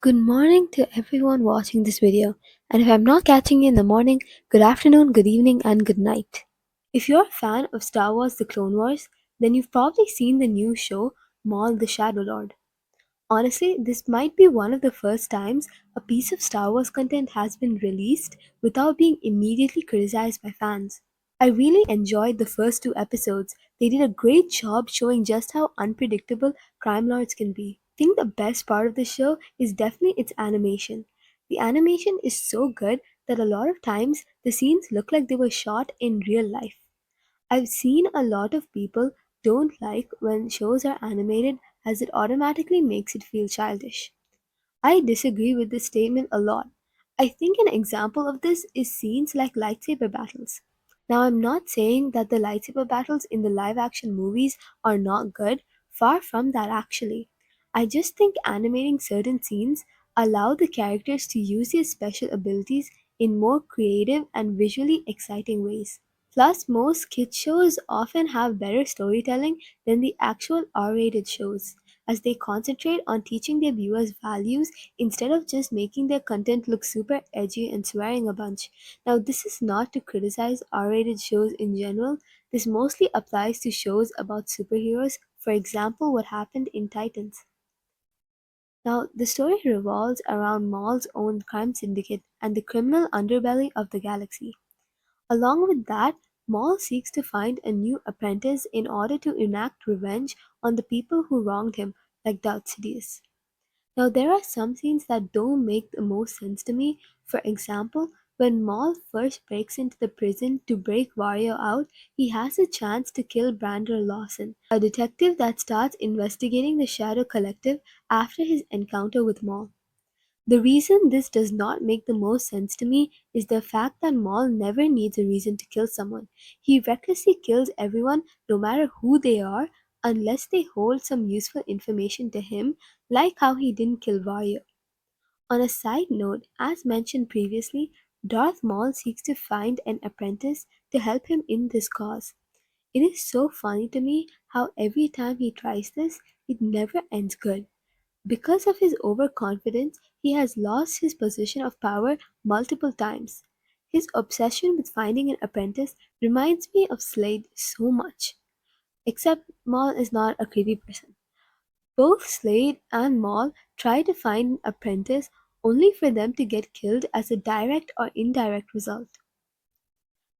Good morning to everyone watching this video, and if I'm not catching you in the morning, good afternoon, good evening, and good night. If you're a fan of Star Wars The Clone Wars, then you've probably seen the new show, Maul the Shadow Lord. Honestly, this might be one of the first times a piece of Star Wars content has been released without being immediately criticized by fans. I really enjoyed the first two episodes. They did a great job showing just how unpredictable crime lords can be. I think the best part of the show is definitely its animation. The animation is so good that a lot of times the scenes look like they were shot in real life. I've seen a lot of people don't like when shows are animated as it automatically makes it feel childish. I disagree with this statement a lot. I think an example of this is scenes like lightsaber battles. Now, I'm not saying that the lightsaber battles in the live action movies are not good, far from that actually. I just think animating certain scenes allow the characters to use their special abilities in more creative and visually exciting ways. Plus, most kids shows often have better storytelling than the actual R-rated shows, as they concentrate on teaching their viewers values instead of just making their content look super edgy and swearing a bunch. Now, this is not to criticize R-rated shows in general. This mostly applies to shows about superheroes, for example, what happened in Titans. Now, the story revolves around Maul's own crime syndicate and the criminal underbelly of the galaxy. Along with that, Maul seeks to find a new apprentice in order to enact revenge on the people who wronged him, like Darth Sidious. Now, there are some scenes that don't make the most sense to me. For example, when Maul first breaks into the prison to break Wario out, he has a chance to kill Brander Lawson, a detective that starts investigating the Shadow Collective after his encounter with Maul. The reason this does not make the most sense to me is the fact that Maul never needs a reason to kill someone. He recklessly kills everyone, no matter who they are, unless they hold some useful information to him, like how he didn't kill Vario. On a side note, as mentioned previously, Darth Maul seeks to find an apprentice to help him in this cause. It is so funny to me how every time he tries this, it never ends good. Because of his overconfidence, he has lost his position of power multiple times. His obsession with finding an apprentice reminds me of Slade so much. Except Maul is not a creepy person. Both Slade and Maul try to find an apprentice only for them to get killed as a direct or indirect result.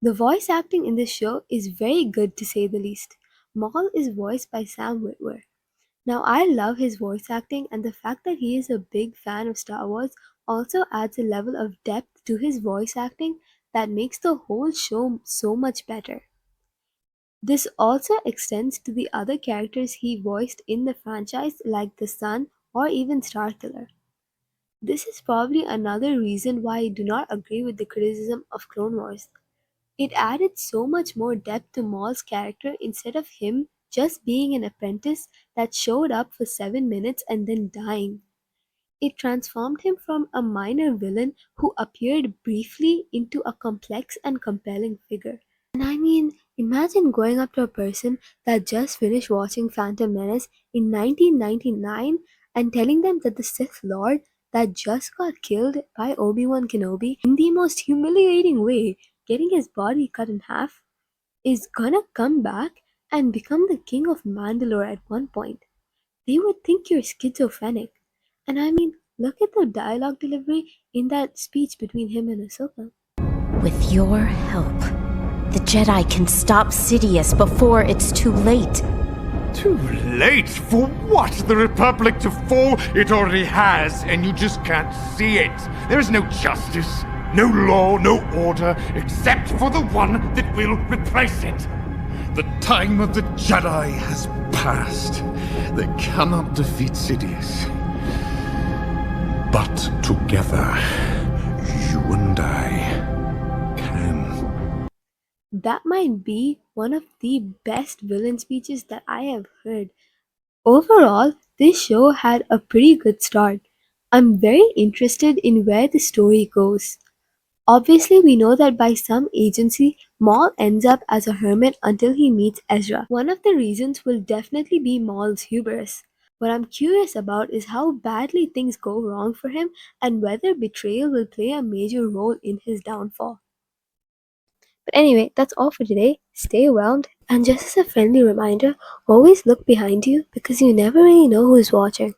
The voice acting in this show is very good to say the least. Maul is voiced by Sam Witwer. Now, I love his voice acting, and the fact that he is a big fan of Star Wars also adds a level of depth to his voice acting that makes the whole show so much better. This also extends to the other characters he voiced in the franchise, like the Sun or even Starkiller. This is probably another reason why I do not agree with the criticism of Clone Wars. It added so much more depth to Maul's character instead of him just being an apprentice that showed up for 7 minutes and then dying. It transformed him from a minor villain who appeared briefly into a complex and compelling figure. And I mean, imagine going up to a person that just finished watching Phantom Menace in 1999 and telling them that the Sith Lord that just got killed by Obi-Wan Kenobi in the most humiliating way, getting his body cut in half, is gonna come back and become the king of Mandalore at one point. They would think you're schizophrenic. And I mean, look at the dialogue delivery in that speech between him and Ahsoka. With your help, the Jedi can stop Sidious before it's too late. Too late? For what? The Republic to fall? It already has, and you just can't see it. There is no justice, no law, no order, except for the one that will replace it. The time of the Jedi has passed. They cannot defeat Sidious. But together, you and I can. That might be one of the best villain speeches that I have heard. Overall, this show had a pretty good start. I'm very interested in where the story goes. Obviously, we know that by some agency, Maul ends up as a hermit until he meets Ezra. One of the reasons will definitely be Maul's hubris. What I'm curious about is how badly things go wrong for him and whether betrayal will play a major role in his downfall. But anyway, that's all for today. Stay whelmed, and just as a friendly reminder, always look behind you because you never really know who's watching.